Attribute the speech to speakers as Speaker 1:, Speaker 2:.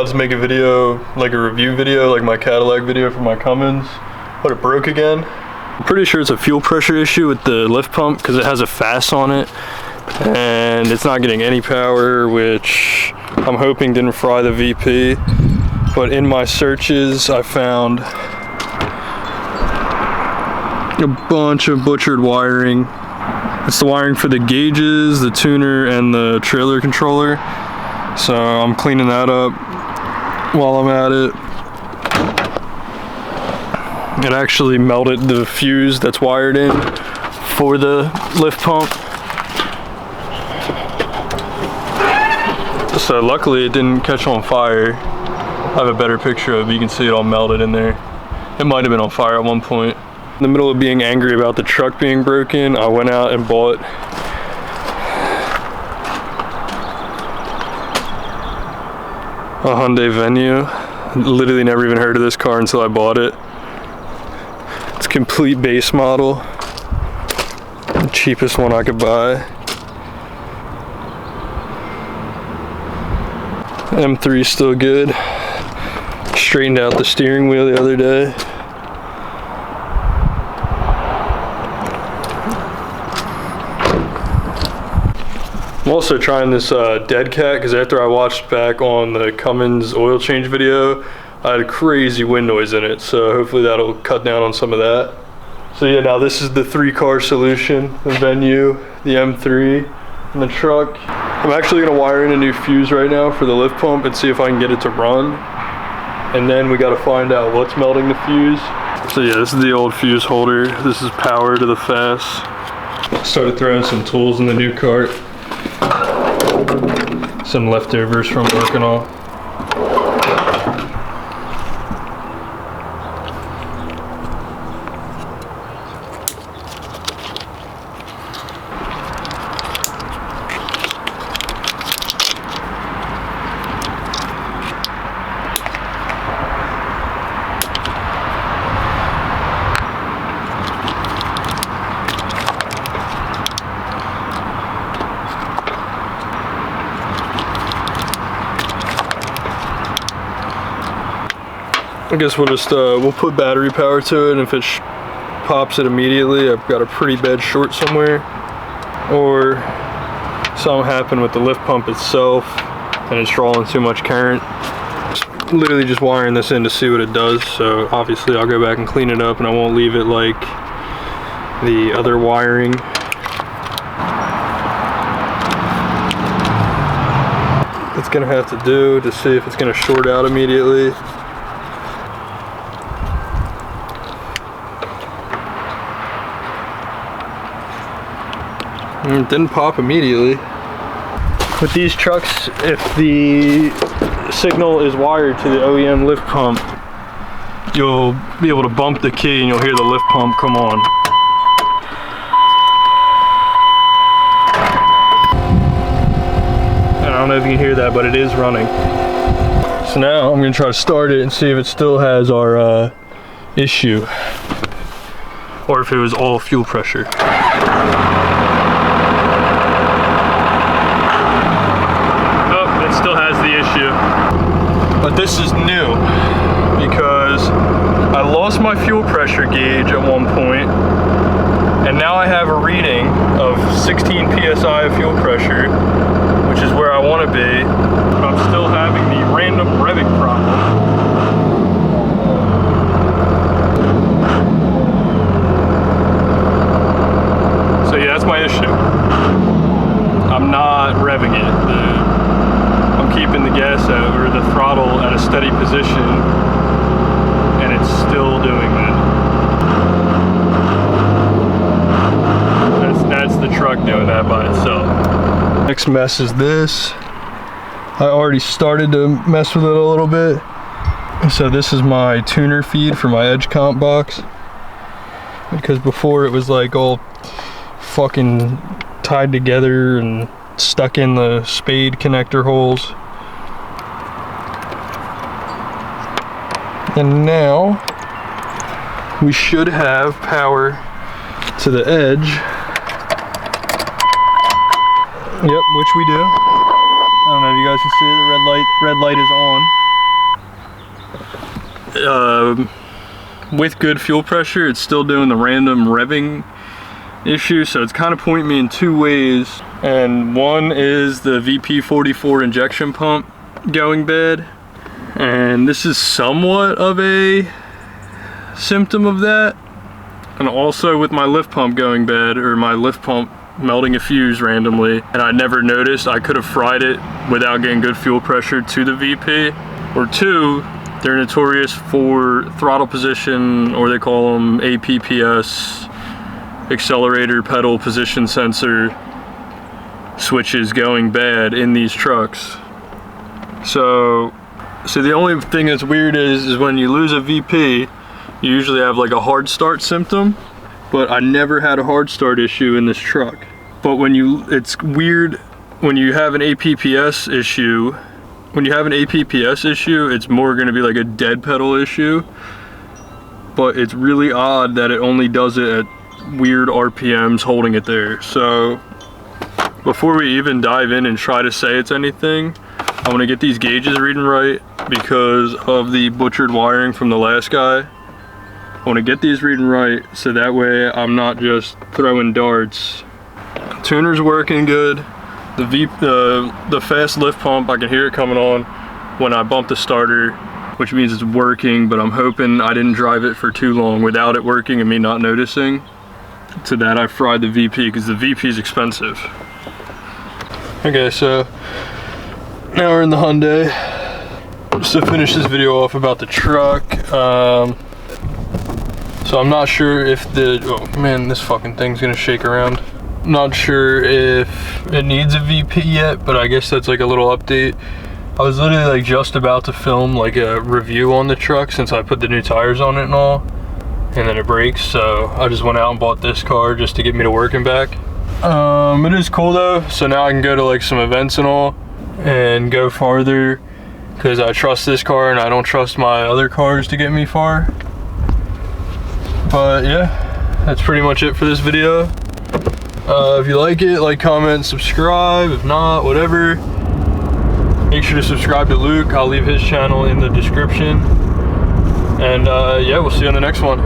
Speaker 1: about to make a video, like a review video, like my Cadillac video for my Cummins, but it broke again. I'm pretty sure it's a fuel pressure issue with the lift pump because it has a FAS on it and it's not getting any power, which I'm hoping didn't fry the VP. But in my searches, I found a bunch of butchered wiring. It's the wiring for the gauges, the tuner, and the trailer controller. So I'm cleaning that up while I'm at it. It actually melted the fuse that's wired in for the lift pump. So luckily it didn't catch on fire. I have a better picture of it. You can see it all melted in there. It might have been on fire at one point. In the middle of being angry about the truck being broken, I went out and bought a Hyundai Venue. Literally never even heard of this car until I bought it. It's a complete base model. The cheapest one I could buy. M3 still good. Straightened out the steering wheel the other day. I'm also trying this dead cat because after I watched back on the Cummins oil change video, I had a crazy wind noise in it, so hopefully that'll cut down on some of that. So yeah, now this is the 3-car solution: the Venue, the M3, and the truck. I'm actually gonna wire in a new fuse right now for the lift pump and see if I can get it to run. And then we gotta find out what's melting the fuse. So yeah, this is the old fuse holder. This is power to the FAS. Started throwing some tools in the new cart. Some leftovers from working off. I guess we'll just we'll put battery power to it, and if it pops it immediately, I've got a pretty bad short somewhere, or something happened with the lift pump itself and it's drawing too much current. Literally just wiring this in to see what it does. So obviously I'll go back and clean it up, and I won't leave it like the other wiring. It's gonna have to do to see if it's gonna short out immediately. It didn't pop immediately. With these trucks, if the signal is wired to the OEM lift pump, you'll be able to bump the key and you'll hear the lift pump come on. I don't know if you can hear that, but it is running. So now I'm gonna try to start it and see if it still has our issue, or if it was all fuel pressure. But this is new because I lost my fuel pressure gauge at one point, and now I have a reading of 16 psi of fuel pressure, which is where I want to be, but I'm still having the random revving problem. So yeah, that's my issue. I'm not revving it. I'm keeping the gas out, or the throttle at a steady position, and it's still doing that. That's the truck doing that by itself. Next mess is this. I already started to mess with it a little bit. So this is my tuner feed for my edge comp box, because before it was like all fucking tied together and stuck in the spade connector holes. And now we should have power to the edge. Yep, which we do. I don't know if you guys can see it, the red light is on. with good fuel pressure, it's still doing the random revving issue, so it's kind of pointing me in two ways. And one is the VP44 injection pump going bad, and this is somewhat of a symptom of that. And also with my lift pump going bad, or my lift pump melting a fuse randomly, and I never noticed. I could have fried it without getting good fuel pressure to the VP. Or two, they're notorious for throttle position, or they call them APPS, accelerator pedal position sensor switches going bad in these trucks. So the only thing that's weird is when you lose a VP, you usually have like a hard start symptom, but I never had a hard start issue in this truck. But it's weird when you have an APPS issue. When you have an APPS issue, it's more going to be like a dead pedal issue. But it's really odd that it only does it at weird RPMs holding it there. So before we even dive in and try to say it's anything, I want to get these gauges reading right because of the butchered wiring from the last guy. I want to get these reading right so that way I'm not just throwing darts. Tuner's working good. The fast lift pump, I can hear it coming on when I bump the starter, which means it's working, but I'm hoping I didn't drive it for too long without it working and me not noticing. To that, I fried the VP because the VP is expensive. Okay, so now we're in the Hyundai. Just to finish this video off about the truck. So I'm not sure if oh man, this fucking thing's gonna shake around. Not sure if it needs a VP yet, but I guess that's like a little update. I was literally like just about to film like a review on the truck since I put the new tires on it and all, and then it breaks, so I just went out and bought this car just to get me to work and back. It is cool though, so now I can go to like some events and all and go farther because I trust this car and I don't trust my other cars to get me far. But yeah, that's pretty much it for this video. If you like it, like, comment, subscribe. If not, whatever. Make sure to subscribe to Luke. I'll leave his channel in the description. And yeah, we'll see you on the next one.